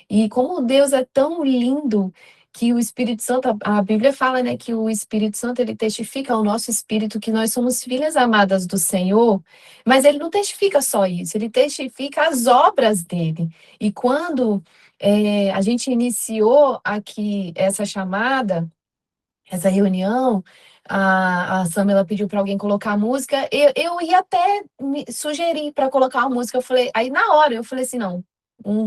E como Deus é tão lindo que o Espírito Santo, a Bíblia fala, né, que o Espírito Santo ele testifica ao nosso espírito que nós somos filhas amadas do Senhor, mas ele não testifica só isso, ele testifica as obras dele. E quando a gente iniciou aqui essa chamada, essa reunião, a Samela pediu para alguém colocar a música, eu ia até me sugerir para colocar uma música, eu falei, aí na hora eu falei assim, não,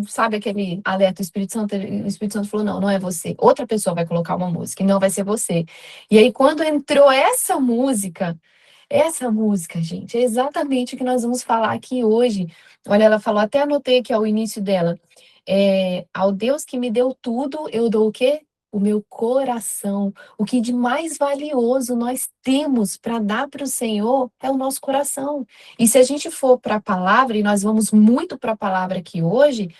sabe aquele alerta do Espírito Santo? O Espírito Santo falou, não, não é você, outra pessoa vai colocar uma música, e não vai ser você. E aí quando entrou essa música, gente, é exatamente o que nós vamos falar aqui hoje. Olha, ela falou, até anotei aqui ao início dela, ao Deus que me deu tudo, eu dou o quê? O meu coração. O que de mais valioso nós temos para dar para o Senhor é o nosso coração. E se a gente for para a palavra, e nós vamos muito para a palavra aqui hoje,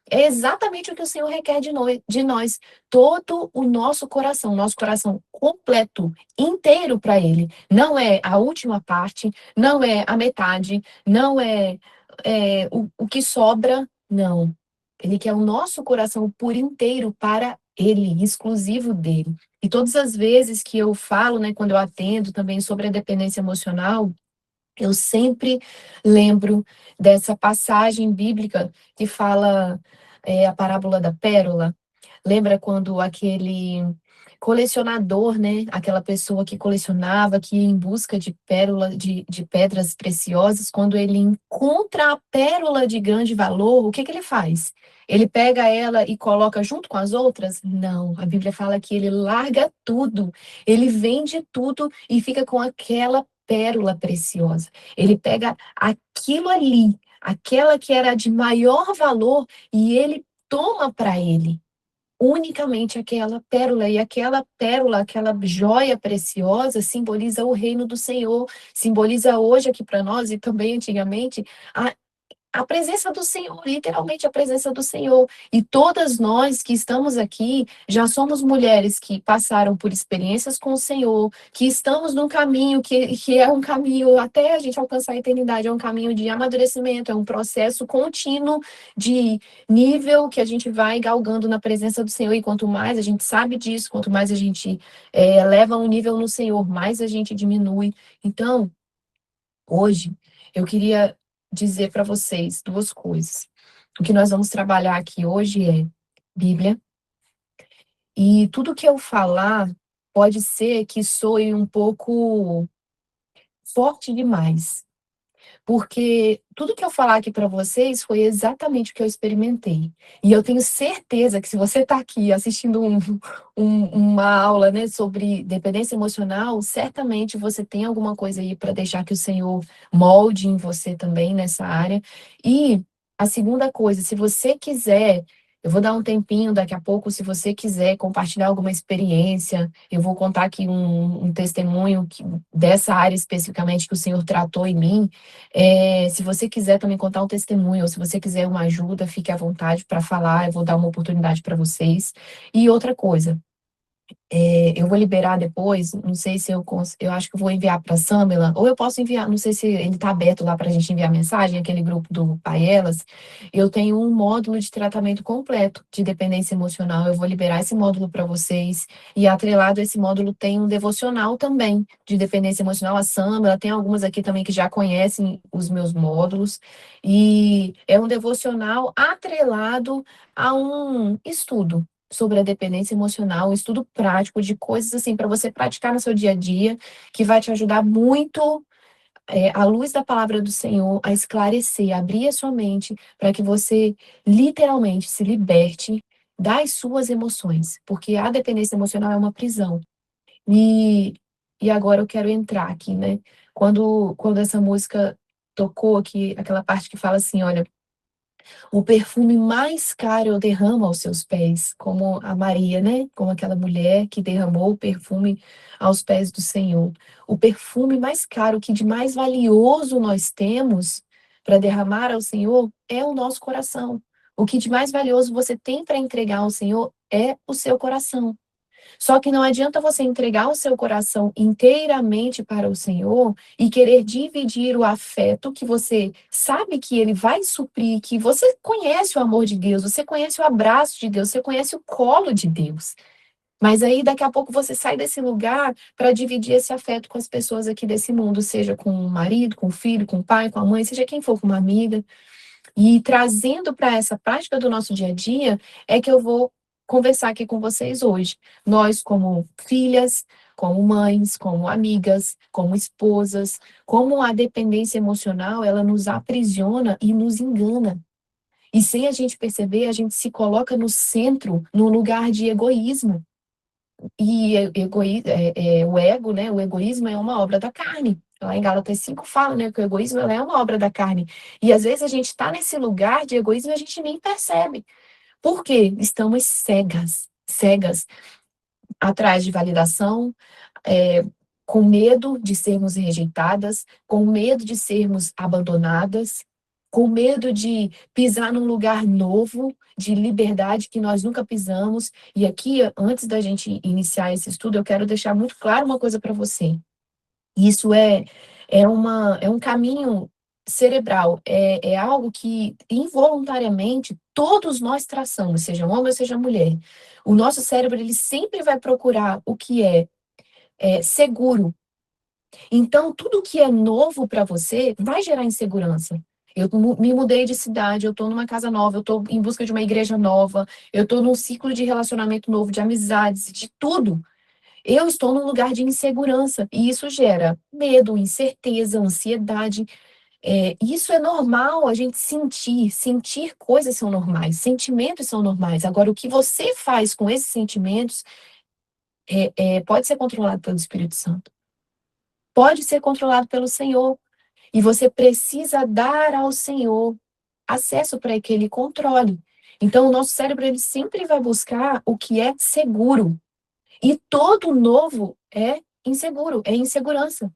é exatamente o que o Senhor requer de nós. Todo o nosso coração completo, inteiro para Ele. Não é a última parte, não é a metade, não é o que sobra, não. Ele quer o nosso coração por inteiro para Ele, exclusivo dele. E todas as vezes que eu falo, né, quando eu atendo também sobre a dependência emocional, eu sempre lembro dessa passagem bíblica que fala a parábola da pérola. Lembra quando aquele colecionador, né, aquela pessoa que colecionava, que ia em busca de pérola, de pedras preciosas, quando ele encontra a pérola de grande valor, o que que ele faz? Ele pega ela e coloca junto com as outras? Não, a Bíblia fala que ele larga tudo, ele vende tudo e fica com aquela pérola preciosa. Ele pega aquilo ali, aquela que era de maior valor, e ele toma para ele unicamente aquela pérola, e aquela pérola, aquela joia preciosa, simboliza o reino do Senhor, simboliza hoje aqui para nós, e também antigamente, a presença do Senhor, literalmente a presença do Senhor. E todas nós que estamos aqui, já somos mulheres que passaram por experiências com o Senhor, que estamos num caminho que é um caminho até a gente alcançar a eternidade, é um caminho de amadurecimento, é um processo contínuo de nível que a gente vai galgando na presença do Senhor. E quanto mais a gente sabe disso, quanto mais a gente eleva um nível no Senhor, mais a gente diminui. Então, hoje, eu queria dizer para vocês duas coisas. O que nós vamos trabalhar aqui hoje é Bíblia, e tudo que eu falar pode ser que soe um pouco forte demais, porque tudo que eu falar aqui para vocês foi exatamente o que eu experimentei. E eu tenho certeza que se você está aqui assistindo uma aula, né, sobre dependência emocional, certamente você tem alguma coisa aí para deixar que o Senhor molde em você também nessa área. E a segunda coisa, se você quiser, eu vou dar um tempinho daqui a pouco, se você quiser compartilhar alguma experiência, eu vou contar aqui um testemunho dessa área especificamente que o Senhor tratou em mim. Se você quiser também contar um testemunho, ou se você quiser uma ajuda, fique à vontade para falar, eu vou dar uma oportunidade para vocês. E outra coisa, eu vou liberar depois, não sei se eu acho que eu vou enviar para a Samela, ou eu posso enviar, não sei se ele está aberto lá para a gente enviar mensagem, aquele grupo do Pai Elas. Eu tenho um módulo de tratamento completo de dependência emocional, eu vou liberar esse módulo para vocês, e atrelado a esse módulo tem um devocional também de dependência emocional. A Samela tem algumas aqui também que já conhecem os meus módulos, e é um devocional atrelado a um estudo sobre a dependência emocional, um estudo prático de coisas assim para você praticar no seu dia a dia, que vai te ajudar muito, à luz da palavra do Senhor, a esclarecer, a abrir a sua mente para que você literalmente se liberte das suas emoções, porque a dependência emocional é uma prisão. E, e agora eu quero entrar aqui, né? Quando essa música tocou aqui, aquela parte que fala assim, olha, o perfume mais caro eu derramo aos seus pés, como a Maria, né? Como aquela mulher que derramou o perfume aos pés do Senhor. O perfume mais caro, que de mais valioso nós temos para derramar ao Senhor é o nosso coração. O que de mais valioso você tem para entregar ao Senhor é o seu coração. Só que não adianta você entregar o seu coração inteiramente para o Senhor e querer dividir o afeto que você sabe que ele vai suprir, que você conhece o amor de Deus, você conhece o abraço de Deus, você conhece o colo de Deus. Mas aí daqui a pouco você sai desse lugar para dividir esse afeto com as pessoas aqui desse mundo, seja com o marido, com o filho, com o pai, com a mãe, seja quem for, com uma amiga. E trazendo para essa prática do nosso dia a dia, é que eu vou conversar aqui com vocês hoje. Nós, como filhas, como mães, como amigas, como esposas, como a dependência emocional, ela nos aprisiona e nos engana. E sem a gente perceber, a gente se coloca no centro, no lugar de egoísmo. E o ego, né? O egoísmo é uma obra da carne. Lá em Gálatas 5 fala, né, que o egoísmo ela é uma obra da carne. E às vezes a gente está nesse lugar de egoísmo e a gente nem percebe. Por quê? Estamos cegas, cegas, atrás de validação, é, com medo de sermos rejeitadas, com medo de sermos abandonadas, com medo de pisar num lugar novo, de liberdade que nós nunca pisamos. E aqui, antes da gente iniciar esse estudo, eu quero deixar muito claro uma coisa para você. Isso é um caminho cerebral, é algo que involuntariamente todos nós traçamos, seja homem ou seja mulher. O nosso cérebro, ele sempre vai procurar o que é seguro. Então, tudo que é novo para você vai gerar insegurança. Eu me mudei de cidade, eu estou numa casa nova, eu estou em busca de uma igreja nova, eu estou num ciclo de relacionamento novo, de amizades, de tudo. Eu estou num lugar de insegurança e isso gera medo, incerteza, ansiedade. Isso é normal a gente sentir. Sentir coisas são normais, sentimentos são normais. Agora, o que você faz com esses sentimentos pode ser controlado pelo Espírito Santo, pode ser controlado pelo Senhor. E você precisa dar ao Senhor acesso para que Ele controle. Então, o nosso cérebro ele sempre vai buscar o que é seguro. E todo novo é inseguro, é insegurança.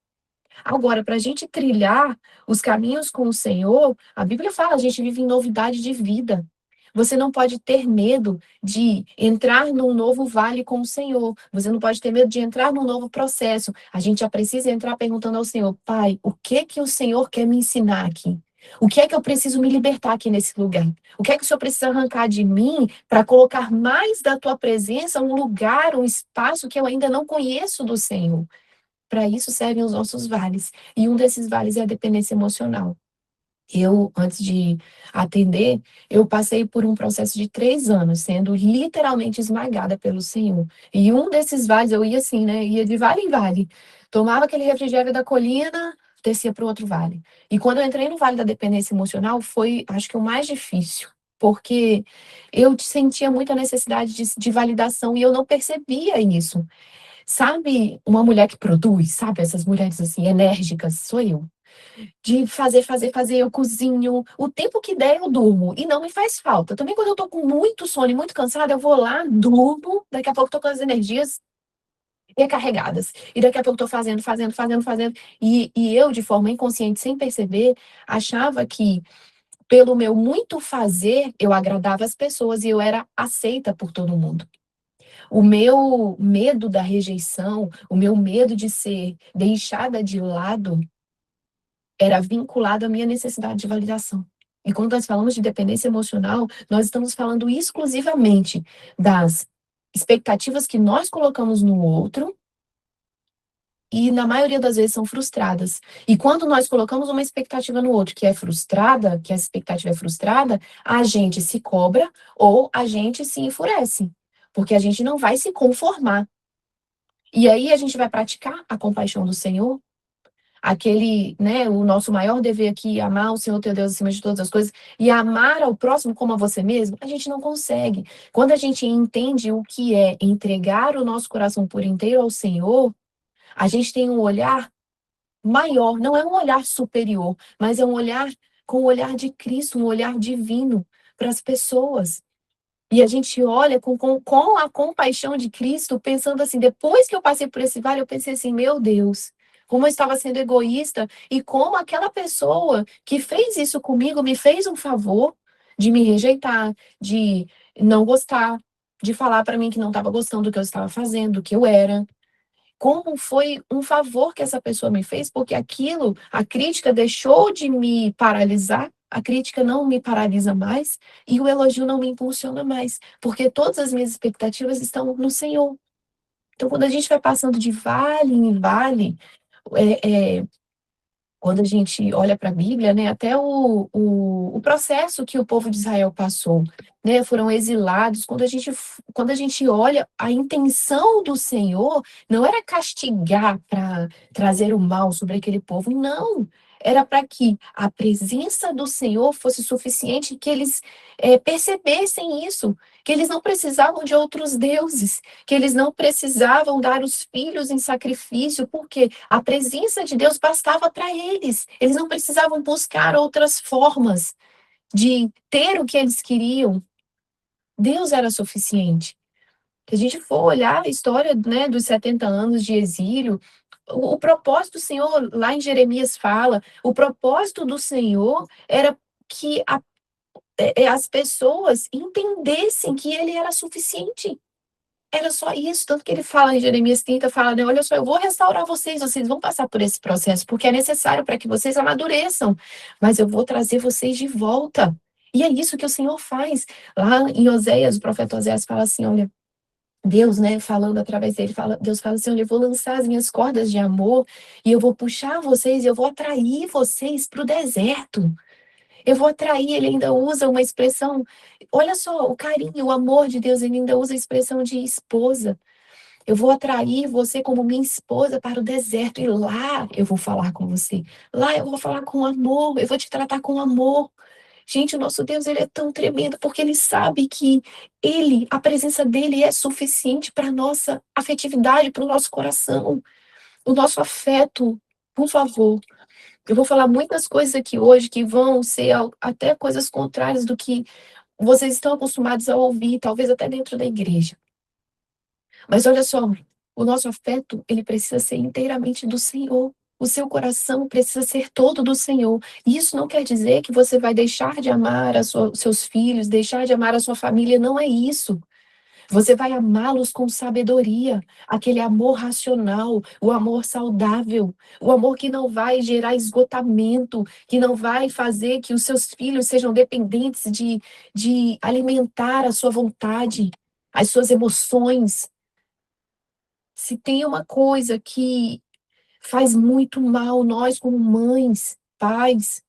Agora, para a gente trilhar os caminhos com o Senhor, a Bíblia fala, a gente vive em novidade de vida. Você não pode ter medo de entrar num novo vale com o Senhor. Você não pode ter medo de entrar num novo processo. A gente já precisa entrar perguntando ao Senhor, Pai, o que que o Senhor quer me ensinar aqui? O que é que eu preciso me libertar aqui nesse lugar? O que é que o Senhor precisa arrancar de mim para colocar mais da tua presença, um lugar, um espaço que eu ainda não conheço do Senhor? Para isso servem os nossos vales. E um desses vales é a dependência emocional. Eu, antes de atender, eu passei por um processo de 3 anos, sendo literalmente esmagada pelo Senhor. E um desses vales, eu ia assim, né? Ia de vale em vale. Tomava aquele refrigério da colina, descia para o outro vale. E quando eu entrei no vale da dependência emocional, foi, acho que, o mais difícil. Porque eu sentia muita necessidade de validação e eu não percebia isso. Sabe uma mulher que produz, sabe? Essas mulheres assim, enérgicas, sou eu. De fazer, fazer, fazer, eu cozinho. O tempo que der, eu durmo. E não me faz falta. Também quando eu tô com muito sono e muito cansada, eu vou lá, durmo. Daqui a pouco tô com as energias recarregadas. E daqui a pouco tô fazendo, fazendo, fazendo, fazendo. E eu, de forma inconsciente, sem perceber, achava que pelo meu muito fazer, eu agradava as pessoas e eu era aceita por todo mundo. O meu medo da rejeição, o meu medo de ser deixada de lado, era vinculado à minha necessidade de validação. E quando nós falamos de dependência emocional, nós estamos falando exclusivamente das expectativas que nós colocamos no outro e, na maioria das vezes, são frustradas. E quando nós colocamos uma expectativa no outro que é frustrada, que a expectativa é frustrada, a gente se cobra ou a gente se enfurece, porque a gente não vai se conformar. E aí a gente vai praticar a compaixão do Senhor, aquele, né, o nosso maior dever aqui, amar o Senhor teu Deus acima de todas as coisas, e amar ao próximo como a você mesmo, a gente não consegue. Quando a gente entende o que é entregar o nosso coração por inteiro ao Senhor, a gente tem um olhar maior, não é um olhar superior, mas é um olhar com o olhar de Cristo, um olhar divino para as pessoas. E a gente olha com a compaixão de Cristo, pensando assim, depois que eu passei por esse vale, eu pensei assim, meu Deus, como eu estava sendo egoísta e como aquela pessoa que fez isso comigo me fez um favor de me rejeitar, de não gostar. de falar para mim que não estava gostando do que eu estava fazendo, do que eu era. Como foi um favor que essa pessoa me fez, porque aquilo, a crítica deixou de me paralisar, a crítica não me paralisa mais e o elogio não me impulsiona mais, porque todas as minhas expectativas estão no Senhor. Então, quando a gente vai passando de vale em vale, é, quando a gente olha para a Bíblia, né, até o processo que o povo de Israel passou, né, foram exilados. Quando a gente olha, a intenção do Senhor não era castigar para trazer o mal sobre aquele povo, não. Era para que a presença do Senhor fosse suficiente, que eles percebessem isso, que eles não precisavam de outros deuses, que eles não precisavam dar os filhos em sacrifício, porque a presença de Deus bastava para eles. Eles não precisavam buscar outras formas de ter o que eles queriam. Deus era suficiente. Se a gente for olhar a história, né, dos 70 anos de exílio, o propósito do Senhor, lá em Jeremias fala, o propósito do Senhor era que as pessoas entendessem que ele era suficiente. Era só isso, tanto que ele fala em Jeremias 30, fala, né, olha só, eu vou restaurar vocês, vocês vão passar por esse processo, porque é necessário para que vocês amadureçam, mas eu vou trazer vocês de volta. E é isso que o Senhor faz. Lá em Oséias, o profeta Oséias fala assim, olha, Deus, né, falando através dele, Deus fala assim, olha, eu vou lançar as minhas cordas de amor, e eu vou puxar vocês, e eu vou atrair vocês para o deserto. Eu vou atrair, ele ainda usa uma expressão, olha só, o carinho, o amor de Deus, ele ainda usa a expressão de esposa. Eu vou atrair você como minha esposa para o deserto, e lá eu vou falar com você. Lá eu vou falar com amor, eu vou te tratar com amor. Gente, o nosso Deus, ele é tão tremendo, porque ele sabe que a presença dele é suficiente para a nossa afetividade, para o nosso coração, o nosso afeto. Por favor, eu vou falar muitas coisas aqui hoje que vão ser até coisas contrárias do que vocês estão acostumados a ouvir, talvez até dentro da igreja. Mas olha só, o nosso afeto, ele precisa ser inteiramente do Senhor. O seu coração precisa ser todo do Senhor. E isso não quer dizer que você vai deixar de amar os seus filhos, deixar de amar a sua família. Não é isso. Você vai amá-los com sabedoria, aquele amor racional, o amor saudável, o amor que não vai gerar esgotamento, que não vai fazer que os seus filhos sejam dependentes de alimentar a sua vontade, as suas emoções. Se tem uma coisa que faz muito mal, nós como mães, pais,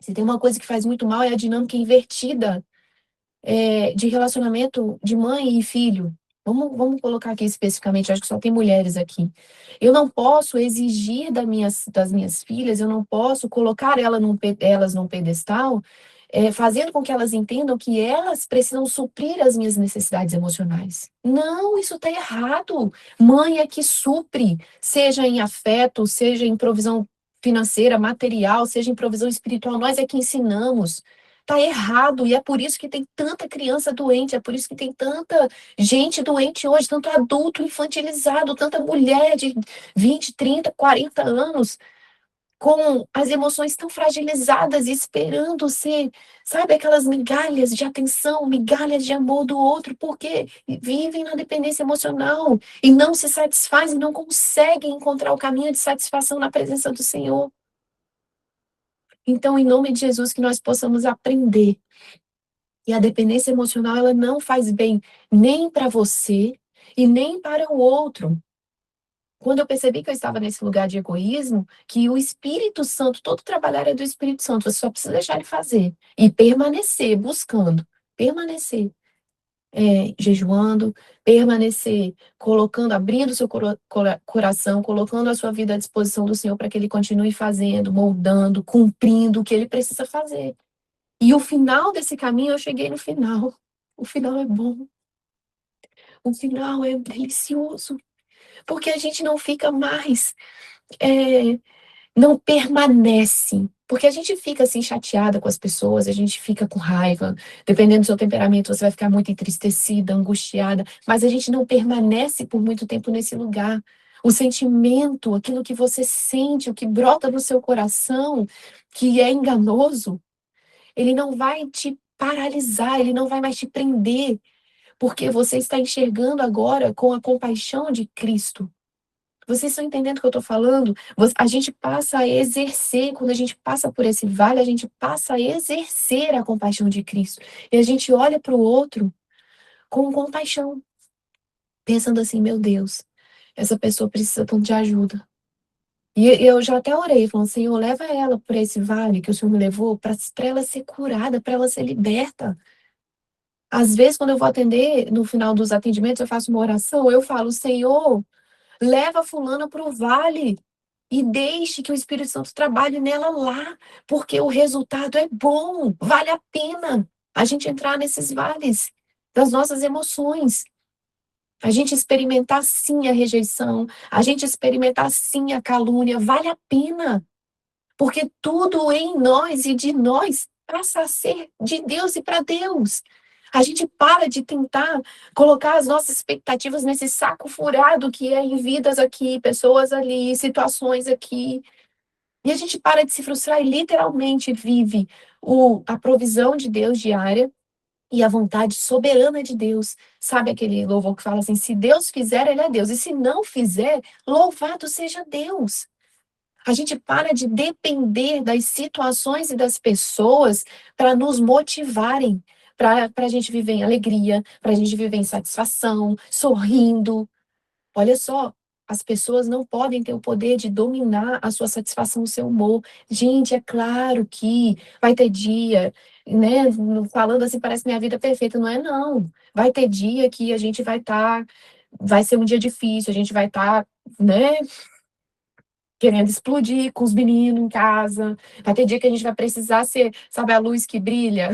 se tem uma coisa que faz muito mal é a dinâmica invertida de relacionamento de mãe e filho. Vamos colocar aqui especificamente, acho que só tem mulheres aqui. Eu não posso exigir das minhas filhas, eu não posso colocar elas num pedestal, fazendo com que elas entendam que elas precisam suprir as minhas necessidades emocionais. Não, isso está errado. Mãe é que supre, seja em afeto, seja em provisão financeira, material, seja em provisão espiritual, nós é que ensinamos. Tá errado, e é por isso que tem tanta criança doente, é por isso que tem tanta gente doente hoje, tanto adulto infantilizado, tanta mulher de 20, 30, 40 anos com as emoções tão fragilizadas, esperando ser, sabe, aquelas migalhas de atenção, migalhas de amor do outro, porque vivem na dependência emocional e não se satisfazem, não conseguem encontrar o caminho de satisfação na presença do Senhor. Então, em nome de Jesus, que nós possamos aprender. E a dependência emocional, ela não faz bem nem para você e nem para o outro. Quando eu percebi que eu estava nesse lugar de egoísmo, que o Espírito Santo, todo trabalhar é do Espírito Santo, você só precisa deixar ele fazer e permanecer buscando, permanecer jejuando, permanecer colocando, abrindo seu coração, colocando a sua vida à disposição do Senhor para que ele continue fazendo, moldando, cumprindo o que ele precisa fazer. E o final desse caminho, eu cheguei no final. O final é bom. O final é delicioso. Porque a gente não fica mais, não permanece. Porque a gente fica assim chateada com as pessoas, a gente fica com raiva. Dependendo do seu temperamento, você vai ficar muito entristecida, angustiada. Mas a gente não permanece por muito tempo nesse lugar. O sentimento, aquilo que você sente, o que brota no seu coração, que é enganoso, ele não vai te paralisar, ele não vai mais te prender, porque você está enxergando agora com a compaixão de Cristo. Vocês estão entendendo o que eu estou falando? A gente passa a exercer, quando a gente passa por esse vale, a gente passa a exercer a compaixão de Cristo. E a gente olha para o outro com compaixão, pensando assim, meu Deus, essa pessoa precisa tanto de ajuda. E eu já até orei, falando, Senhor, leva ela por esse vale que o Senhor me levou, para ela ser curada, para ela ser liberta. Às vezes, quando eu vou atender, no final dos atendimentos, eu faço uma oração, eu falo, Senhor, leva fulana para o vale e deixe que o Espírito Santo trabalhe nela lá, porque o resultado é bom, vale a pena a gente entrar nesses vales das nossas emoções. A gente experimentar sim a rejeição, a gente experimentar sim a calúnia, vale a pena. Porque tudo em nós e de nós passa a ser de Deus e para Deus. A gente para de tentar colocar as nossas expectativas nesse saco furado que é em vidas aqui, pessoas ali, situações aqui. E a gente para de se frustrar e literalmente vive a provisão de Deus diária e a vontade soberana de Deus. Sabe aquele louvor que fala assim: se Deus fizer, ele é Deus. E se não fizer, louvado seja Deus. A gente para de depender das situações e das pessoas para nos motivarem, para a gente viver em alegria, para a gente viver em satisfação, sorrindo. Olha só, as pessoas não podem ter o poder de dominar a sua satisfação, o seu humor. Gente, é claro que vai ter dia, né? Falando assim, parece minha vida perfeita, não é não. Vai ter dia que a gente vai ser um dia difícil, a gente vai estar, né, querendo explodir com os meninos em casa. Vai ter dia que a gente vai precisar ser, sabe, a luz que brilha.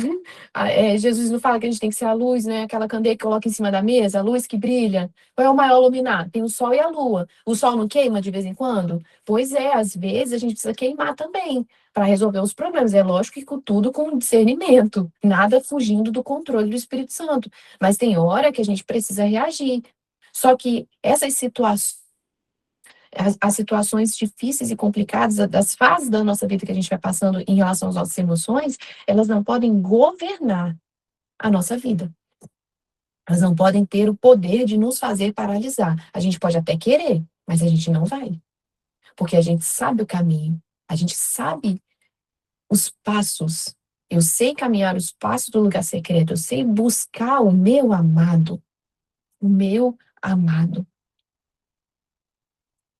Jesus não fala que a gente tem que ser a luz, né? Aquela candeia que coloca em cima da mesa, a luz que brilha. Qual é o maior luminar? Tem o sol e a lua. O sol não queima de vez em quando? Pois é, às vezes a gente precisa queimar também para resolver os problemas. É lógico que tudo com discernimento, nada fugindo do controle do Espírito Santo. Mas tem hora que a gente precisa reagir. Só que essas situações, as situações difíceis e complicadas, das fases da nossa vida que a gente vai passando em relação às nossas emoções, elas não podem governar a nossa vida. Elas não podem ter o poder de nos fazer paralisar. A gente pode até querer, mas a gente não vai. Porque a gente sabe o caminho, a gente sabe os passos. Eu sei caminhar os passos do lugar secreto, eu sei buscar o meu amado. O meu amado.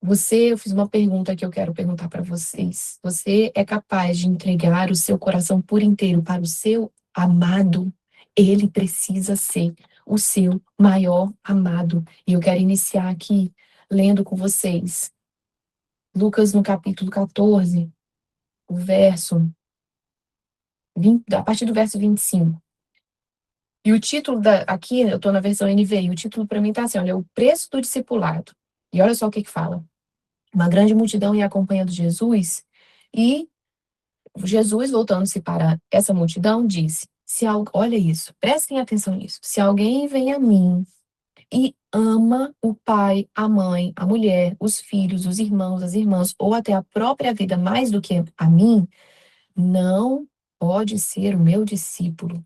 Eu fiz uma pergunta que eu quero perguntar para vocês. Você é capaz de entregar o seu coração por inteiro para o seu amado? Ele precisa ser o seu maior amado. E eu quero iniciar aqui lendo com vocês Lucas no capítulo 14, o verso 20, a partir do verso 25. E o título aqui, eu estou na versão NVI, e o título para mim está assim, olha, o preço do discipulado. E olha só o que fala. Uma grande multidão ia acompanhando Jesus, e Jesus, voltando-se para essa multidão, disse: olha isso, prestem atenção nisso. Se alguém vem a mim e ama o pai, a mãe, a mulher, os filhos, os irmãos, as irmãs, ou até a própria vida mais do que a mim, não pode ser o meu discípulo.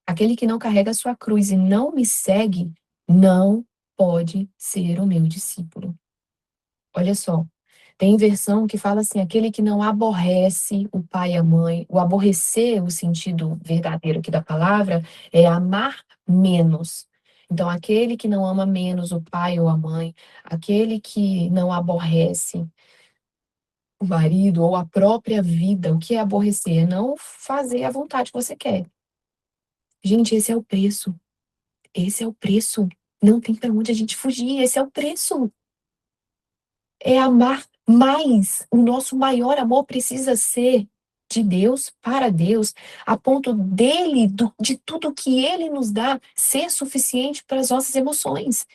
Aquele que não carrega a sua cruz e não me segue, não pode ser o meu discípulo. Olha só, tem versão que fala assim, aquele que não aborrece o pai e a mãe. O aborrecer, o sentido verdadeiro aqui da palavra, é amar menos. Então, aquele que não ama menos o pai ou a mãe, aquele que não aborrece o marido ou a própria vida, o que é aborrecer? É não fazer a vontade que você quer. Gente, esse é o preço. Esse é o preço. Não tem para onde a gente fugir. Esse é o preço. É amar mais. O nosso maior amor precisa ser de Deus, para Deus, a ponto dele, de tudo que ele nos dá, ser suficiente para as nossas emoções.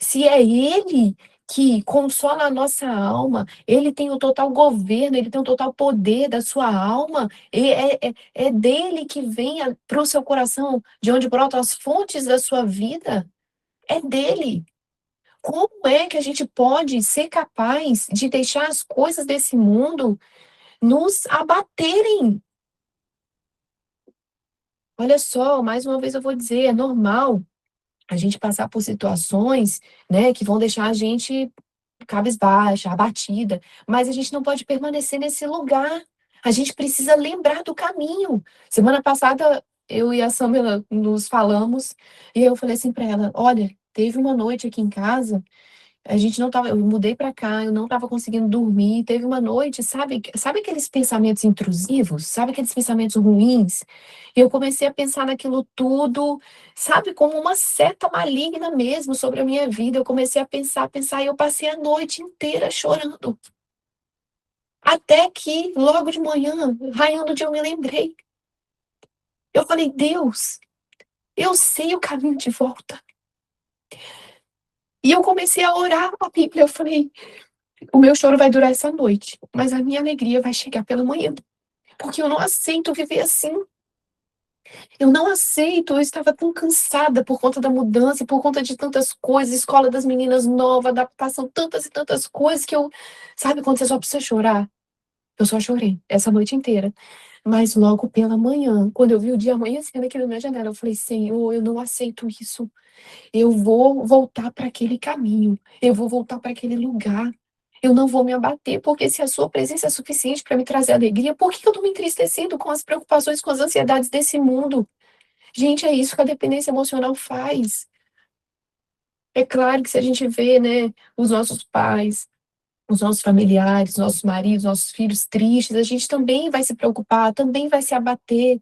Se é ele que consola a nossa alma, ele tem o total governo, ele tem o total poder da sua alma, é dele que vem para o seu coração, de onde brotam as fontes da sua vida, é dele. Como é que a gente pode ser capaz de deixar as coisas desse mundo nos abaterem? Olha só, mais uma vez eu vou dizer, é normal a gente passar por situações, né, que vão deixar a gente cabisbaixa, abatida, mas a gente não pode permanecer nesse lugar. A gente precisa lembrar do caminho. Semana passada, eu e a Samela nos falamos, e eu falei assim para ela: "Olha, teve uma noite aqui em casa, a gente não estava, eu mudei para cá, eu não estava conseguindo dormir. Teve uma noite, sabe aqueles pensamentos intrusivos? Sabe aqueles pensamentos ruins? E eu comecei a pensar naquilo tudo, sabe, como uma seta maligna mesmo sobre a minha vida. Eu comecei a pensar, e eu passei a noite inteira chorando. Até que, logo de manhã, raiando o dia, eu me lembrei. Eu falei: "Deus, eu sei o caminho de volta". E eu comecei a orar a Bíblia. Eu falei: "O meu choro vai durar essa noite, mas a minha alegria vai chegar pela manhã, porque eu não aceito viver assim. Eu não aceito, eu estava tão cansada por conta da mudança, por conta de tantas coisas, escola das meninas nova, adaptação, tantas e tantas coisas que eu, sabe quando você só precisa chorar? Eu só chorei essa noite inteira. Mas logo pela manhã, quando eu vi o dia amanhecendo aqui na minha janela, eu falei: "Senhor, eu não aceito isso. Eu vou voltar para aquele caminho, eu vou voltar para aquele lugar. Eu não vou me abater, porque se a sua presença é suficiente para me trazer alegria, por que eu estou me entristecendo com as preocupações, com as ansiedades desse mundo?". Gente, é isso que a dependência emocional faz. É claro que se a gente vê, né, os nossos pais, os nossos familiares, nossos maridos, nossos filhos tristes, a gente também vai se preocupar, também vai se abater.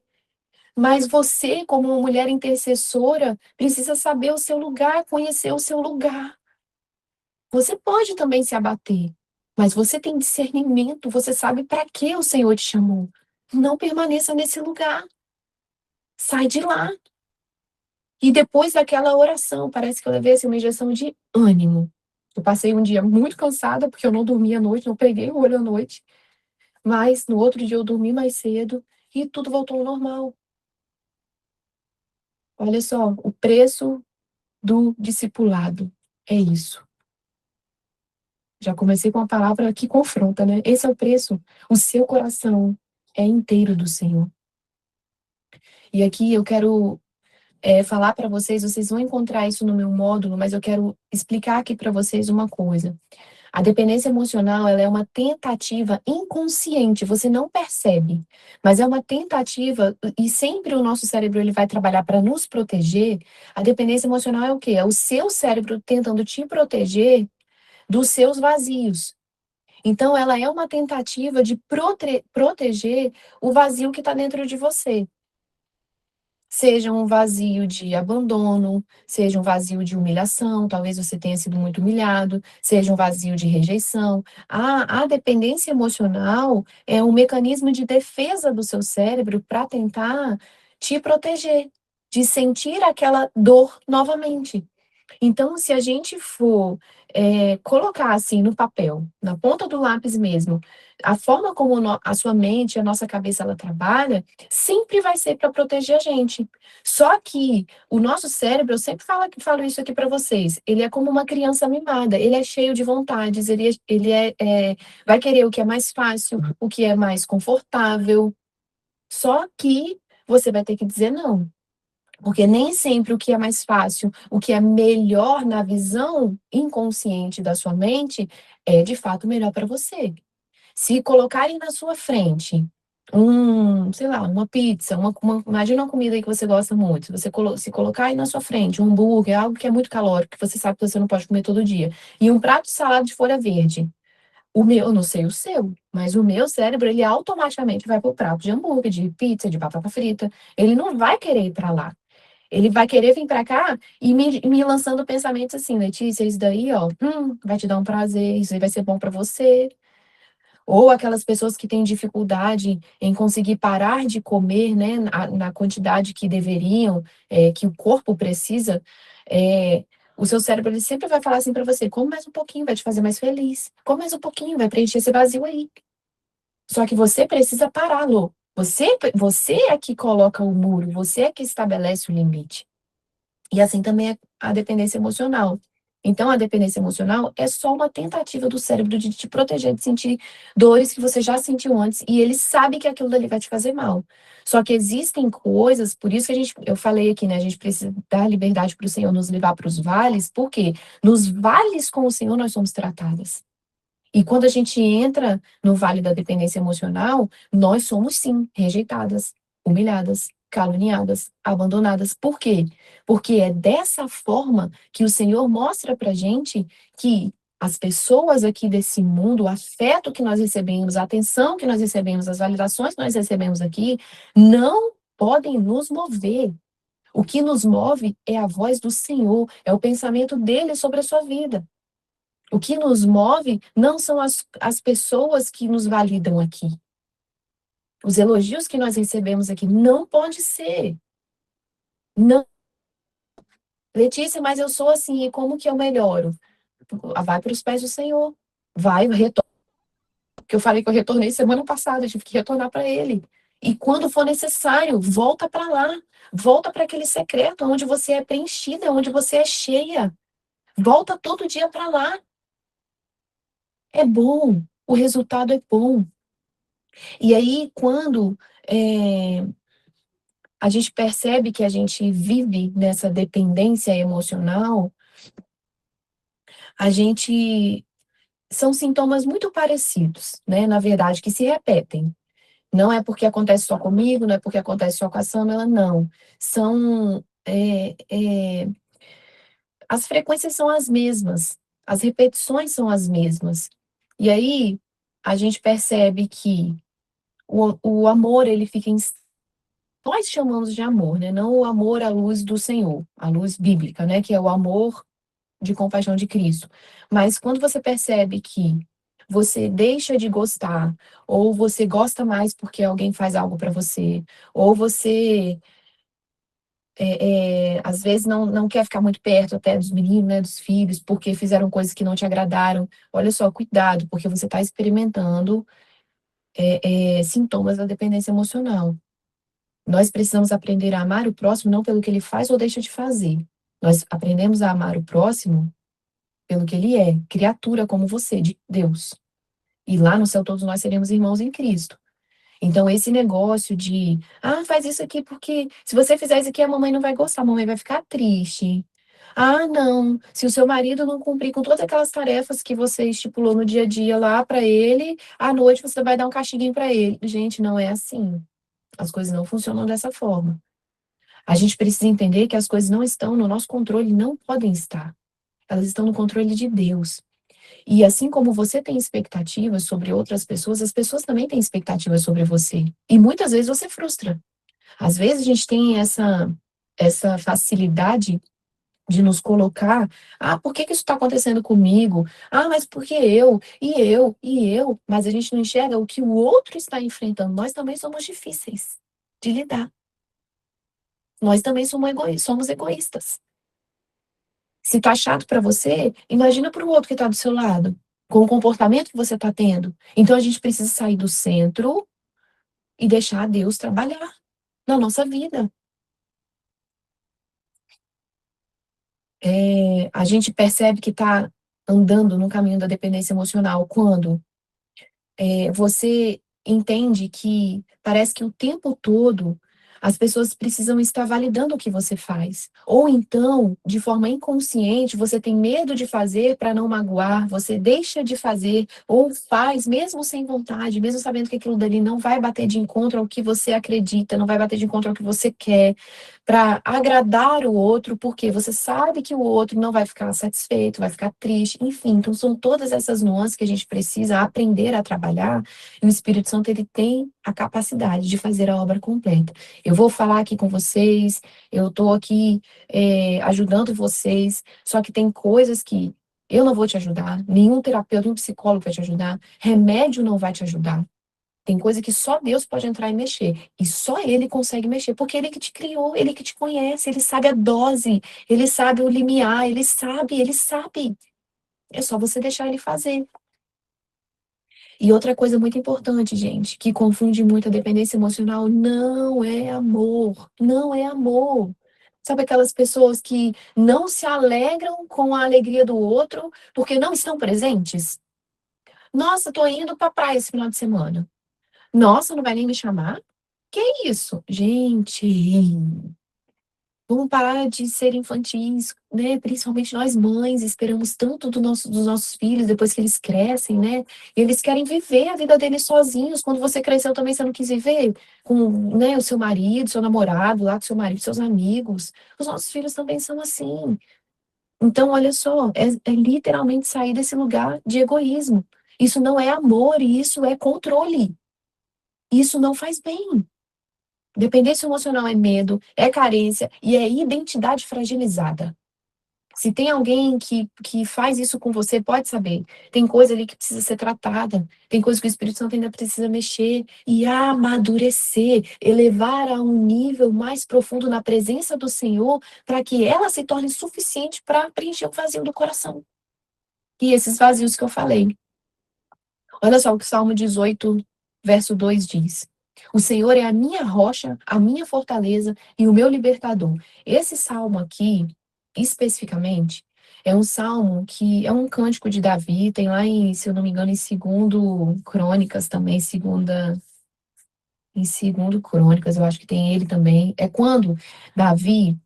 Mas você, como uma mulher intercessora, precisa saber o seu lugar, conhecer o seu lugar. Você pode também se abater, mas você tem discernimento, você sabe para que o Senhor te chamou. Não permaneça nesse lugar, sai de lá. E depois daquela oração, parece que eu levei, assim, uma injeção de ânimo. Eu passei um dia muito cansada, porque eu não dormi à noite, não peguei o olho à noite, mas no outro dia eu dormi mais cedo e tudo voltou ao normal. Olha só, o preço do discipulado é isso. Já comecei com uma palavra que confronta, né? Esse é o preço. O seu coração é inteiro do Senhor. E aqui eu quero falar para vocês, vocês vão encontrar isso no meu módulo, mas eu quero explicar aqui para vocês uma coisa. A dependência emocional, ela é uma tentativa inconsciente, você não percebe, mas é uma tentativa, e sempre o nosso cérebro ele vai trabalhar para nos proteger. A dependência emocional é o quê? É o seu cérebro tentando te proteger dos seus vazios. Então, ela é uma tentativa de proteger o vazio que está dentro de você. Seja um vazio de abandono, seja um vazio de humilhação, talvez você tenha sido muito humilhado, seja um vazio de rejeição. A dependência emocional é um mecanismo de defesa do seu cérebro para tentar te proteger, de sentir aquela dor novamente. Então, se a gente for colocar assim no papel, na ponta do lápis mesmo, a forma como a sua mente, a nossa cabeça, ela trabalha, sempre vai ser para proteger a gente. Só que o nosso cérebro, eu sempre falo isso aqui para vocês, ele é como uma criança mimada, ele é cheio de vontades, vai querer o que é mais fácil, o que é mais confortável. Só que você vai ter que dizer não. Porque nem sempre o que é mais fácil, o que é melhor na visão inconsciente da sua mente, é de fato melhor para você. Se colocarem na sua frente sei lá, uma pizza, imagina uma comida aí que você gosta muito. Se colocar aí na sua frente um hambúrguer, algo que é muito calórico, que você sabe que você não pode comer todo dia, e um prato de salada de folha verde. Eu não sei o seu, mas o meu cérebro, ele automaticamente vai para o prato de hambúrguer, de pizza, de batata frita. Ele não vai querer ir para lá. Ele vai querer vir para cá e me lançando pensamentos assim: "Letícia, isso daí, ó, vai te dar um prazer, isso aí vai ser bom para você". Ou aquelas pessoas que têm dificuldade em conseguir parar de comer, né, na quantidade que deveriam, que o corpo precisa, o seu cérebro, ele sempre vai falar assim para você: "Come mais um pouquinho, vai te fazer mais feliz. Come mais um pouquinho, vai preencher esse vazio aí". Só que você precisa pará lo. Você é que coloca o muro, você é que estabelece o limite. E assim também é a dependência emocional. Então, a dependência emocional é só uma tentativa do cérebro de te proteger de sentir dores que você já sentiu antes e ele sabe que aquilo dali vai te fazer mal. Só que existem coisas, por isso que eu falei aqui, né? A gente precisa dar liberdade para o Senhor nos levar para os vales, porque nos vales com o Senhor nós somos tratadas. E quando a gente entra no vale da dependência emocional, nós somos sim rejeitadas, humilhadas, caluniadas, abandonadas. Por quê? Porque é dessa forma que o Senhor mostra pra gente que as pessoas aqui desse mundo, o afeto que nós recebemos, a atenção que nós recebemos, as validações que nós recebemos aqui, não podem nos mover. O que nos move é a voz do Senhor, é o pensamento dele sobre a sua vida. O que nos move não são as pessoas que nos validam aqui. Os elogios que nós recebemos aqui não pode ser. Não, Letícia, mas eu sou assim, e como que eu melhoro? Vai para os pés do Senhor. Vai, retorna. Porque eu falei que eu retornei semana passada, eu tive que retornar para Ele. E quando for necessário, volta para lá. Volta para aquele secreto, onde você é preenchida, onde você é cheia. Volta todo dia para lá. É bom. O resultado é bom. E aí, quando a gente percebe que a gente vive nessa dependência emocional, a gente são sintomas muito parecidos, né? Na verdade, que se repetem. Não é porque acontece só comigo, não é porque acontece só com a Samela, não. São as frequências são as mesmas, as repetições são as mesmas. E aí a gente percebe que o amor ele fica em nós chamamos de amor, né? Não o amor à luz do Senhor, a luz bíblica, né? Que é o amor de compaixão de Cristo. Mas quando você percebe que você deixa de gostar, ou você gosta mais porque alguém faz algo para você, ou você às vezes não quer ficar muito perto até dos meninos, né, dos filhos, porque fizeram coisas que não te agradaram. Olha só, cuidado, porque você está experimentando sintomas da dependência emocional. Nós precisamos aprender a amar o próximo não pelo que ele faz ou deixa de fazer. Nós aprendemos a amar o próximo pelo que ele é, criatura como você, de Deus. E lá no céu todos nós seremos irmãos em Cristo. Então, esse negócio de, faz isso aqui porque se você fizer isso aqui, a mamãe não vai gostar, a mamãe vai ficar triste. Ah, não, se o seu marido não cumprir com todas aquelas tarefas que você estipulou no dia a dia lá para ele, à noite você vai dar um castiguinho para ele. Gente, não é assim. As coisas não funcionam dessa forma. A gente precisa entender que as coisas não estão no nosso controle, não podem estar. Elas estão no controle de Deus. E assim como você tem expectativas sobre outras pessoas, as pessoas também têm expectativas sobre você. E muitas vezes você frustra. Às vezes a gente tem essa facilidade de nos colocar, por que que isso está acontecendo comigo? Mas porque eu, mas a gente não enxerga o que o outro está enfrentando. Nós também somos difíceis de lidar. Nós também somos egoístas. Se tá chato para você, imagina para o outro que está do seu lado, com o comportamento que você está tendo. Então a gente precisa sair do centro e deixar Deus trabalhar na nossa vida. A gente percebe que está andando no caminho da dependência emocional quando você entende que parece que o tempo todo as pessoas precisam estar validando o que você faz. Ou então, de forma inconsciente, você tem medo de fazer para não magoar, você deixa de fazer ou faz mesmo sem vontade, mesmo sabendo que aquilo dali não vai bater de encontro ao que você acredita, não vai bater de encontro ao que você quer, para agradar o outro, porque você sabe que o outro não vai ficar satisfeito, vai ficar triste, enfim. Então, são todas essas nuances que a gente precisa aprender a trabalhar, e o Espírito Santo, ele tem a capacidade de fazer a obra completa. Eu vou falar aqui com vocês, eu estou aqui ajudando vocês, só que tem coisas que eu não vou te ajudar, nenhum terapeuta, nenhum psicólogo vai te ajudar, remédio não vai te ajudar. Tem coisa que só Deus pode entrar e mexer. E só Ele consegue mexer, porque Ele que te criou, Ele que te conhece, Ele sabe a dose, Ele sabe o limiar, Ele sabe, Ele sabe. É só você deixar Ele fazer. E outra coisa muito importante, gente, que confunde muito a dependência emocional, não é amor. Não é amor. Sabe aquelas pessoas que não se alegram com a alegria do outro porque não estão presentes? Nossa, tô indo pra praia esse final de semana. Nossa, não vai nem me chamar? Que isso? Gente, vamos parar de ser infantis, né? Principalmente nós mães, esperamos tanto dos nossos filhos depois que eles crescem, né? E eles querem viver a vida deles sozinhos. Quando você cresceu também, você não quis viver com, né, o seu marido, seu namorado, lá com seu marido, seus amigos. Os nossos filhos também são assim. Então, olha só, é literalmente sair desse lugar de egoísmo. Isso não é amor, isso é controle. Isso não faz bem. Dependência emocional é medo, é carência e é identidade fragilizada. Se tem alguém que faz isso com você, pode saber. Tem coisa ali que precisa ser tratada. Tem coisa que o Espírito Santo ainda precisa mexer e amadurecer, elevar a um nível mais profundo na presença do Senhor, para que ela se torne suficiente para preencher o vazio do coração. E esses vazios que eu falei. Olha só o que o Salmo 18, verso 2 diz. O Senhor é a minha rocha, a minha fortaleza e o meu libertador. Esse salmo aqui, especificamente, é um salmo que é um cântico de Davi, tem lá em, se eu não me engano, em segundo Crônicas também, em segundo Crônicas, eu acho que tem ele também. É quando Davi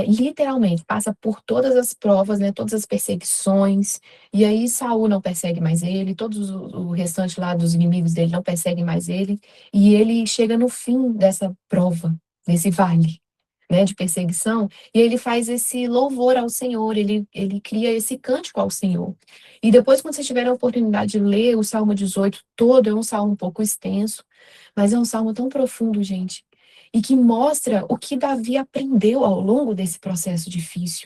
literalmente passa por todas as provas, né, todas as perseguições, e aí Saul não persegue mais ele, todos o restante lá dos inimigos dele não perseguem mais ele, e ele chega no fim dessa prova, desse vale, né, de perseguição, e ele faz esse louvor ao Senhor, ele cria esse cântico ao Senhor. E depois, quando vocês tiverem a oportunidade de ler o Salmo 18 todo, é um salmo um pouco extenso, mas é um salmo tão profundo, gente, e que mostra o que Davi aprendeu ao longo desse processo difícil.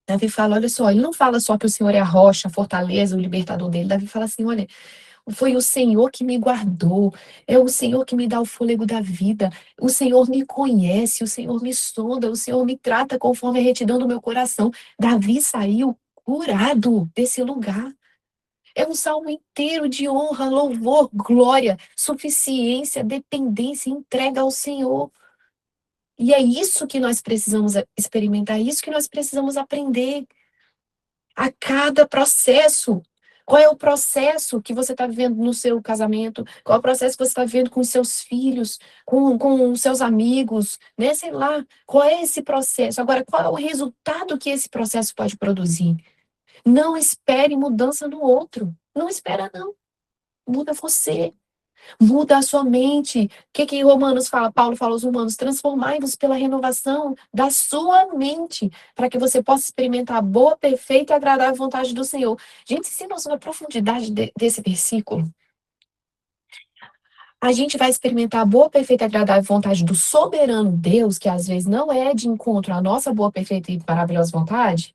Davi fala, olha só, ele não fala só que o Senhor é a rocha, a fortaleza, o libertador dele. Davi fala assim, olha, foi o Senhor que me guardou, é o Senhor que me dá o fôlego da vida, o Senhor me conhece, o Senhor me sonda, o Senhor me trata conforme a retidão do meu coração. Davi saiu curado desse lugar. É um salmo inteiro de honra, louvor, glória, suficiência, dependência, entrega ao Senhor. E é isso que nós precisamos experimentar, é isso que nós precisamos aprender a cada processo. Qual é o processo que você está vivendo no seu casamento? Qual é o processo que você está vivendo com os seus filhos, com os seus amigos, né? Sei lá, qual é esse processo? Agora, qual é o resultado que esse processo pode produzir? Não espere mudança no outro. Não espera, não. Muda você. Muda a sua mente. O que Romanos fala? Paulo fala aos Romanos: transformai-vos pela renovação da sua mente, para que você possa experimentar a boa, perfeita e agradável vontade do Senhor. Gente, se nós a profundidade desse versículo, a gente vai experimentar a boa, perfeita e agradável vontade do soberano Deus, que às vezes não é de encontro à nossa boa, perfeita e maravilhosa vontade,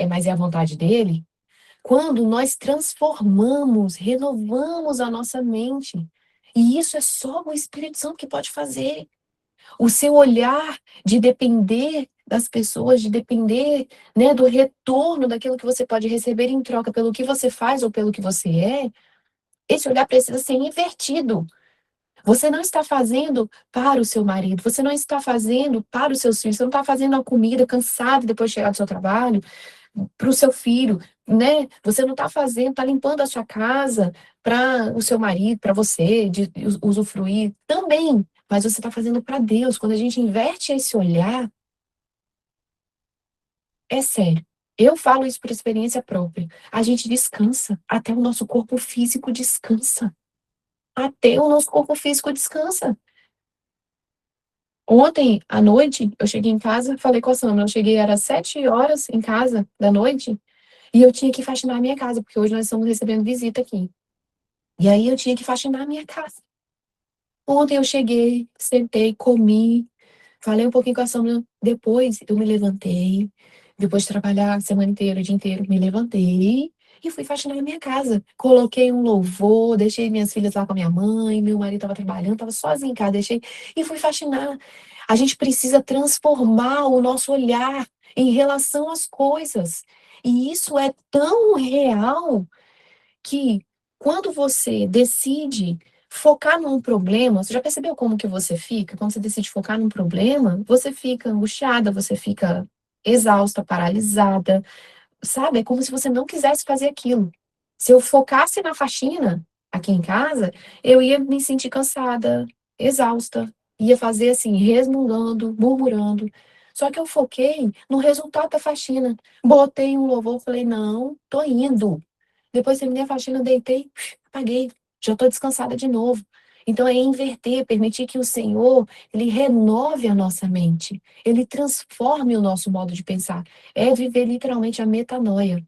mas é a vontade dele, quando nós transformamos, renovamos a nossa mente. E isso é só o Espírito Santo que pode fazer. O seu olhar de depender das pessoas, de depender, né, do retorno daquilo que você pode receber em troca pelo que você faz ou pelo que você é, esse olhar precisa ser invertido. Você não está fazendo para o seu marido, você não está fazendo para os seus filhos, você não está fazendo a comida cansado depois de chegar do seu trabalho, para o seu filho, né? Você não está fazendo, está limpando a sua casa para o seu marido, para você, de usufruir também, mas você está fazendo para Deus. Quando a gente inverte esse olhar, é sério. Eu falo isso por experiência própria. A gente descansa, até o nosso corpo físico descansa. Até o nosso corpo físico descansa. Ontem à noite, eu cheguei em casa, falei com a Sandra, eu cheguei, era 7 horas em casa da noite, e eu tinha que faxinar a minha casa, porque hoje nós estamos recebendo visita aqui. E aí eu tinha que faxinar a minha casa. Ontem eu cheguei, sentei, comi, falei um pouquinho com a Sandra, depois eu me levantei, depois de trabalhar a semana inteira, o dia inteiro, me levantei e fui faxinar a minha casa. Coloquei um louvor, deixei minhas filhas lá com a minha mãe, meu marido estava trabalhando, estava sozinho em casa, deixei e fui faxinar. A gente precisa transformar o nosso olhar em relação às coisas. E isso é tão real que quando você decide Focar num problema, você já percebeu como que você fica? Quando você decide focar num problema, você fica angustiada, você fica exausta, paralisada, sabe? É como se você não quisesse fazer aquilo. Se eu focasse na faxina aqui em casa, eu ia me sentir cansada, exausta, ia fazer assim, resmungando, murmurando. Só que eu foquei no resultado da faxina. Botei um louvor, falei, não, tô indo. Depois terminei a faxina, deitei, apaguei. Já estou descansada de novo. Então é inverter, permitir que o Senhor, ele renove a nossa mente, ele transforme o nosso modo de pensar. É viver literalmente a metanoia.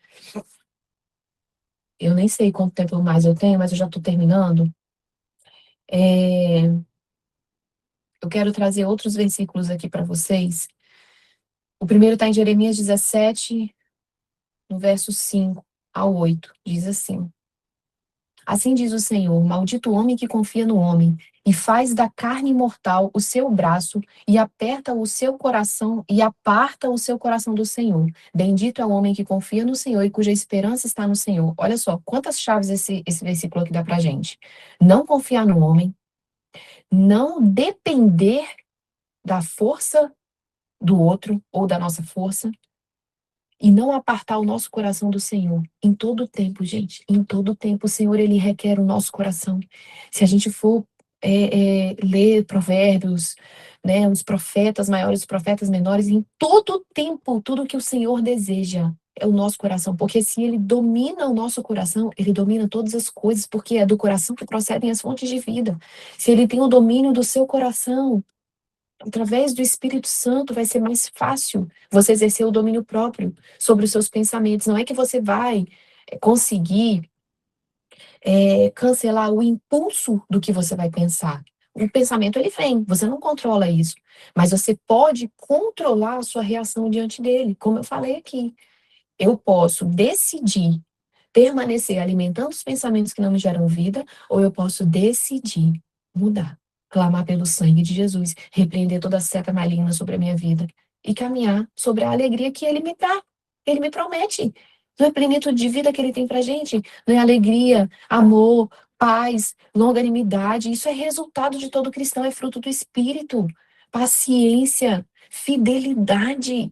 Eu nem sei quanto tempo mais eu tenho, mas eu já estou terminando. É, eu quero trazer outros versículos aqui para vocês. O primeiro está em Jeremias 17, no verso 5 ao 8. Diz assim: Assim diz o Senhor: Maldito o homem que confia no homem, e faz da carne mortal o seu braço, e aperta o seu coração, e aparta o seu coração do Senhor. Bendito é o homem que confia no Senhor e cuja esperança está no Senhor. Olha só, quantas chaves esse versículo aqui dá pra gente. Não confiar no homem, não depender da força do outro ou da nossa força, e não apartar o nosso coração do Senhor. Em todo tempo, gente, em todo tempo, o Senhor, ele requer o nosso coração. Se a gente for ler provérbios, né, os profetas maiores, os profetas menores, em todo tempo, tudo que o Senhor deseja é o nosso coração, porque se ele domina o nosso coração, ele domina todas as coisas, porque é do coração que procedem as fontes de vida. Se ele tem o domínio do seu coração, através do Espírito Santo vai ser mais fácil você exercer o domínio próprio sobre os seus pensamentos. Não é que você vai conseguir cancelar o impulso do que você vai pensar. O pensamento, ele vem, você não controla isso. Mas você pode controlar a sua reação diante dele. Como eu falei aqui, eu posso decidir permanecer alimentando os pensamentos que não me geram vida, ou eu posso decidir mudar, clamar pelo sangue de Jesus, repreender toda seta maligna sobre a minha vida e caminhar sobre a alegria que Ele me dá. Ele me promete. Não é plenitude de vida que Ele tem pra gente, não é alegria, amor, paz, longanimidade. Isso é resultado de todo cristão, é fruto do Espírito. Paciência, fidelidade.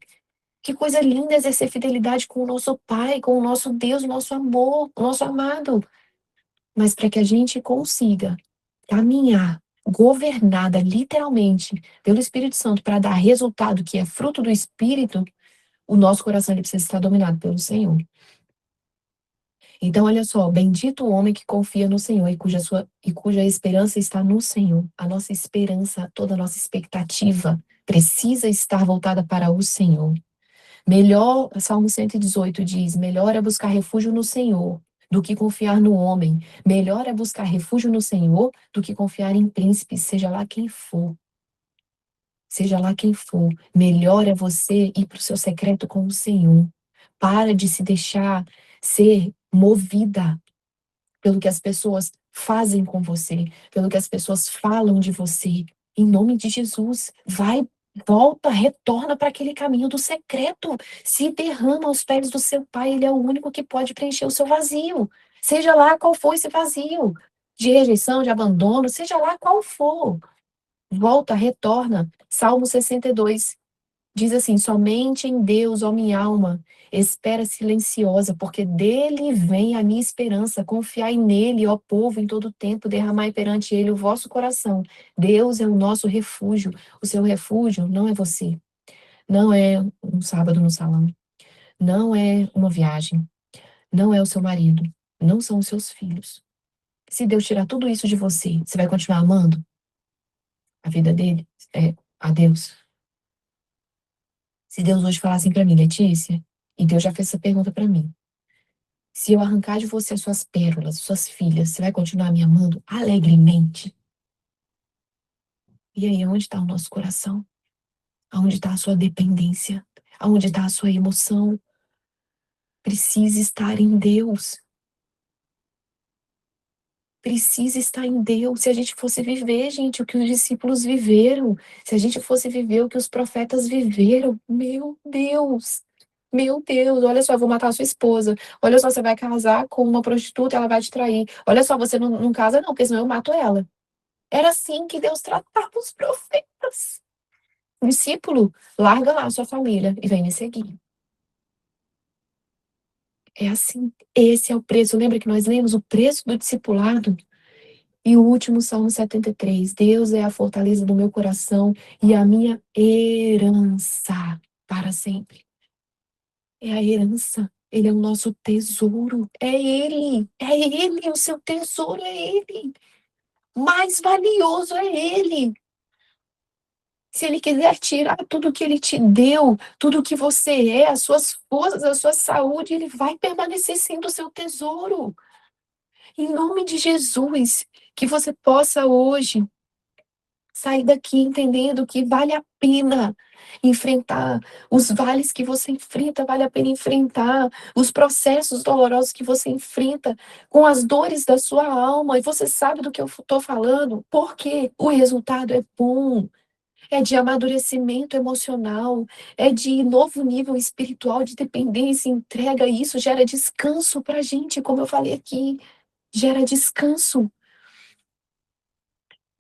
Que coisa linda exercer fidelidade com o nosso Pai, com o nosso Deus, o nosso amor, o nosso amado. Mas para que a gente consiga caminhar governada literalmente pelo Espírito Santo para dar resultado que é fruto do Espírito, o nosso coração ele precisa estar dominado pelo Senhor. Então, olha só, bendito o homem que confia no Senhor e cuja esperança está no Senhor. A nossa esperança, toda a nossa expectativa precisa estar voltada para o Senhor. Melhor, Salmo 118 diz: melhor é buscar refúgio no Senhor do que confiar no homem. Melhor é buscar refúgio no Senhor do que confiar em príncipes, seja lá quem for. Seja lá quem for. Melhor é você ir para o seu secreto com o Senhor. Para de se deixar ser movida pelo que as pessoas fazem com você, pelo que as pessoas falam de você. Em nome de Jesus, vai, volta, retorna para aquele caminho do secreto. Se derrama aos pés do seu Pai, Ele é o único que pode preencher o seu vazio. Seja lá qual for esse vazio, de rejeição, de abandono, seja lá qual for. Volta, retorna. Salmo 62. Diz assim: somente em Deus, ó minha alma, espera silenciosa, porque dele vem a minha esperança. Confiai nele, ó povo, em todo tempo, derramai perante ele o vosso coração. Deus é o nosso refúgio. O seu refúgio não é você, não é um sábado no salão, não é uma viagem, não é o seu marido, não são os seus filhos. Se Deus tirar tudo isso de você, você vai continuar amando a vida dele? A Deus? Se Deus hoje falar assim para mim, Letícia, e Deus já fez essa pergunta para mim: se eu arrancar de você as suas pérolas, suas filhas, você vai continuar me amando alegremente? E aí, onde está o nosso coração? Aonde está a sua dependência? Aonde está a sua emoção? Precisa estar em Deus. Precisa estar em Deus. Se a gente fosse viver, gente, o que os discípulos viveram, se a gente fosse viver o que os profetas viveram, meu Deus! Meu Deus, olha só, eu vou matar a sua esposa. Olha só, você vai casar com uma prostituta, ela vai te trair. Olha só, você não casa não, porque senão eu mato ela. Era assim que Deus tratava os profetas. Discípulo, larga lá a sua família e vem me seguir. É assim. Esse é o preço. Lembra que nós lemos o preço do discipulado? E o último Salmo 73. Deus é a fortaleza do meu coração e a minha herança para sempre. É a herança. Ele é o nosso tesouro. É ele, o seu tesouro é ele. Mais valioso é ele. Se ele quiser tirar tudo que ele te deu, tudo que você é, as suas forças, a sua saúde, ele vai permanecer sendo o seu tesouro. Em nome de Jesus, que você possa hoje sair daqui entendendo que vale a pena enfrentar os vales que você enfrenta, vale a pena enfrentar os processos dolorosos que você enfrenta com as dores da sua alma. E você sabe do que eu estou falando, porque o resultado é bom. É de amadurecimento emocional, é de novo nível espiritual de dependência, entrega. E isso gera descanso para a gente, como eu falei aqui, gera descanso.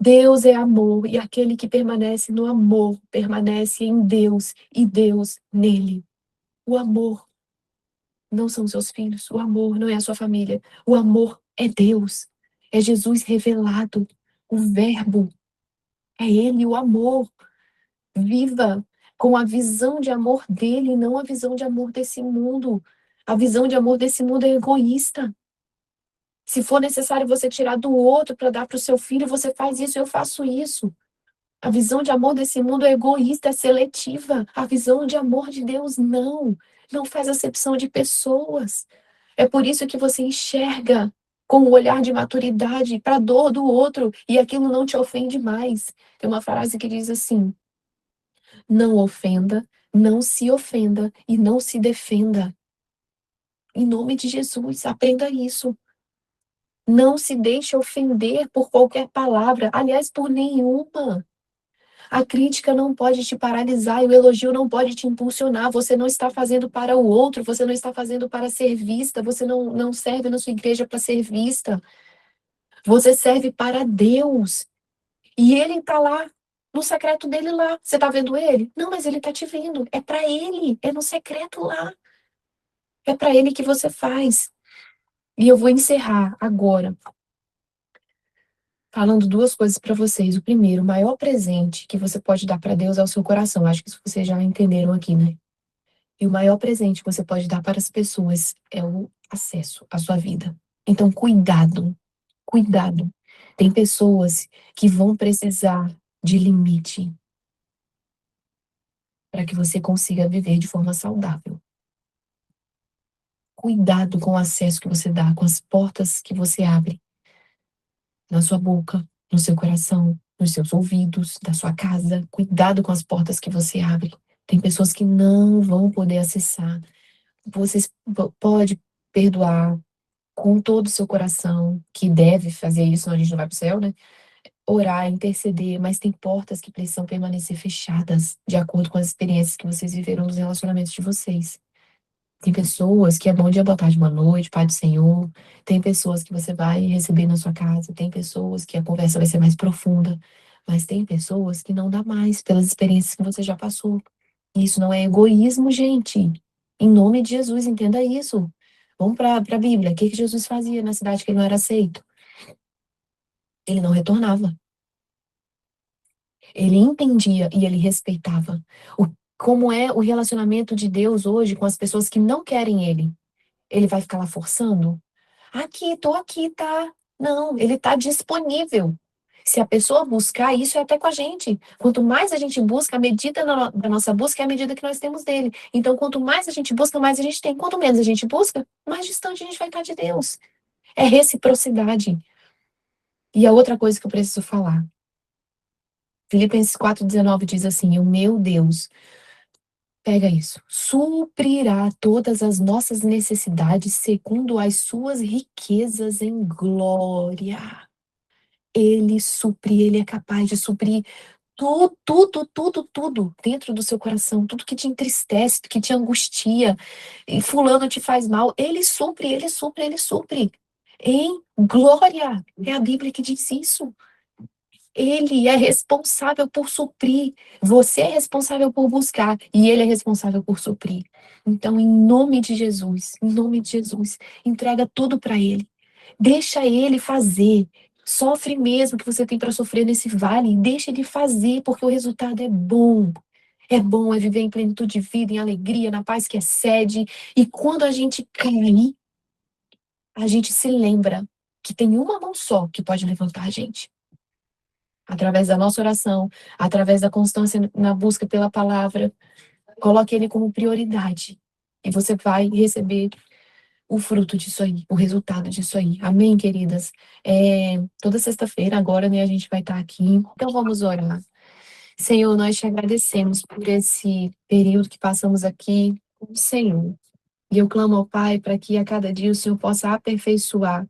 Deus é amor, e aquele que permanece no amor, permanece em Deus, e Deus nele. O amor não são seus filhos, o amor não é a sua família, o amor é Deus, é Jesus revelado, o Verbo, é Ele, o amor. Viva com a visão de amor dele, não a visão de amor desse mundo. A visão de amor desse mundo é egoísta. Se for necessário você tirar do outro para dar para o seu filho, você faz isso, eu faço isso. A visão de amor desse mundo é egoísta, é seletiva. A visão de amor de Deus, não. Não faz acepção de pessoas. É por isso que você enxerga com um olhar de maturidade para a dor do outro e aquilo não te ofende mais. Tem uma frase que diz assim: não ofenda, não se ofenda e não se defenda. Em nome de Jesus, aprenda isso. Não se deixe ofender por qualquer palavra, aliás, por nenhuma. A crítica não pode te paralisar e o elogio não pode te impulsionar. Você não está fazendo para o outro, você não está fazendo para ser vista, você não serve na sua igreja para ser vista. Você serve para Deus. E ele está lá, no secreto dele lá. Você está vendo ele? Não, mas ele está te vendo. É para ele, é no secreto lá. É para ele que você faz. E eu vou encerrar agora falando duas coisas para vocês. O primeiro, o maior presente que você pode dar para Deus é o seu coração. Acho que isso vocês já entenderam aqui, né? E o maior presente que você pode dar para as pessoas é o acesso à sua vida. Então, cuidado, cuidado. Tem pessoas que vão precisar de limite para que você consiga viver de forma saudável. Cuidado com o acesso que você dá, com as portas que você abre na sua boca, no seu coração, nos seus ouvidos, da sua casa. Cuidado com as portas que você abre. Tem pessoas que não vão poder acessar. Você pode perdoar com todo o seu coração, que deve fazer isso, senão a gente não vai para o céu, né? Orar, interceder, mas tem portas que precisam permanecer fechadas, de acordo com as experiências que vocês viveram nos relacionamentos de vocês. Tem pessoas que é bom dia, boa tarde, boa noite, Pai do Senhor. Tem pessoas que você vai receber na sua casa. Tem pessoas que a conversa vai ser mais profunda. Mas tem pessoas que não dá mais pelas experiências que você já passou. E isso não é egoísmo, gente. Em nome de Jesus, entenda isso. Vamos para a Bíblia. O que Jesus fazia na cidade que ele não era aceito? Ele não retornava. Ele entendia e ele respeitava. Como é o relacionamento de Deus hoje com as pessoas que não querem ele? Ele vai ficar lá forçando? Aqui, tô aqui, tá? Não, ele tá disponível. Se a pessoa buscar, isso é até com a gente. Quanto mais a gente busca, a medida da nossa busca é a medida que nós temos dele. Então, quanto mais a gente busca, mais a gente tem. Quanto menos a gente busca, mais distante a gente vai estar de Deus. É reciprocidade. E a outra coisa que eu preciso falar. Filipenses 4,19 diz assim: o meu Deus, pega isso, suprirá todas as nossas necessidades segundo as suas riquezas em glória. Ele supre, ele é capaz de suprir Tudo dentro do seu coração, tudo que te entristece, que te angustia, e fulano te faz mal, ele supre, ele supre, ele supre. Em glória, é a Bíblia que diz isso. Ele é responsável por suprir. Você é responsável por buscar e ele é responsável por suprir. Então, em nome de Jesus, entrega tudo para ele. Deixa ele fazer. Sofre mesmo que você tem para sofrer nesse vale, deixa ele fazer, porque o resultado é bom. É bom, é viver em plenitude de vida, em alegria, na paz que excede. E quando a gente cai, a gente se lembra que tem uma mão só que pode levantar a gente através da nossa oração, através da constância na busca pela palavra. Coloque ele como prioridade. E você vai receber o fruto disso aí, o resultado disso aí. Amém, queridas? Toda sexta-feira, agora, né, a gente vai estar aqui. Então vamos orar. Senhor, nós te agradecemos por esse período que passamos aqui com o Senhor. E eu clamo ao Pai para que a cada dia o Senhor possa aperfeiçoar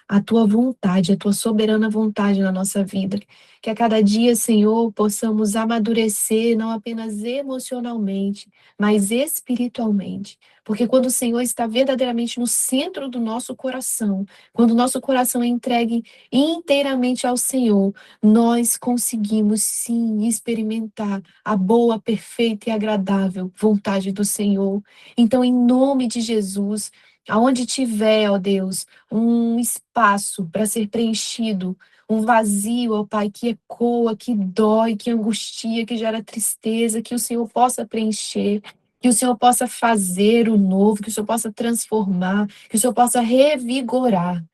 a tua vontade, a tua soberana vontade na nossa vida. Que a cada dia, Senhor, possamos amadurecer, não apenas emocionalmente, mas espiritualmente. Porque quando o Senhor está verdadeiramente no centro do nosso coração, quando o nosso coração é entregue inteiramente ao Senhor, nós conseguimos sim experimentar a boa, perfeita e agradável vontade do Senhor. Então, em nome de Jesus, aonde tiver, ó Deus, um espaço para ser preenchido, um vazio, ó Pai, que ecoa, que dói, que angustia, que gera tristeza, que o Senhor possa preencher, que o Senhor possa fazer o novo, que o Senhor possa transformar, que o Senhor possa revigorar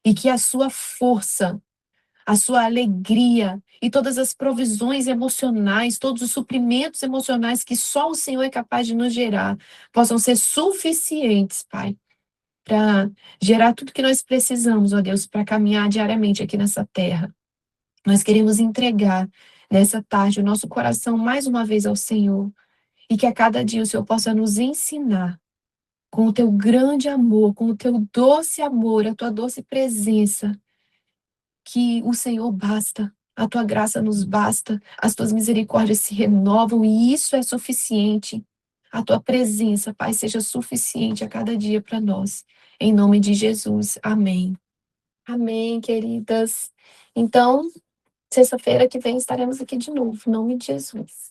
e que a sua força, a sua alegria e todas as provisões emocionais, todos os suprimentos emocionais que só o Senhor é capaz de nos gerar, possam ser suficientes, Pai, para gerar tudo que nós precisamos, ó Deus, para caminhar diariamente aqui nessa terra. Nós queremos entregar nessa tarde o nosso coração mais uma vez ao Senhor e que a cada dia o Senhor possa nos ensinar com o teu grande amor, com o teu doce amor, a tua doce presença, que o Senhor basta. A tua graça nos basta, as tuas misericórdias se renovam e isso é suficiente. A tua presença, Pai, seja suficiente a cada dia para nós. Em nome de Jesus. Amém. Amém, queridas. Então, sexta-feira que vem estaremos aqui de novo, em nome de Jesus.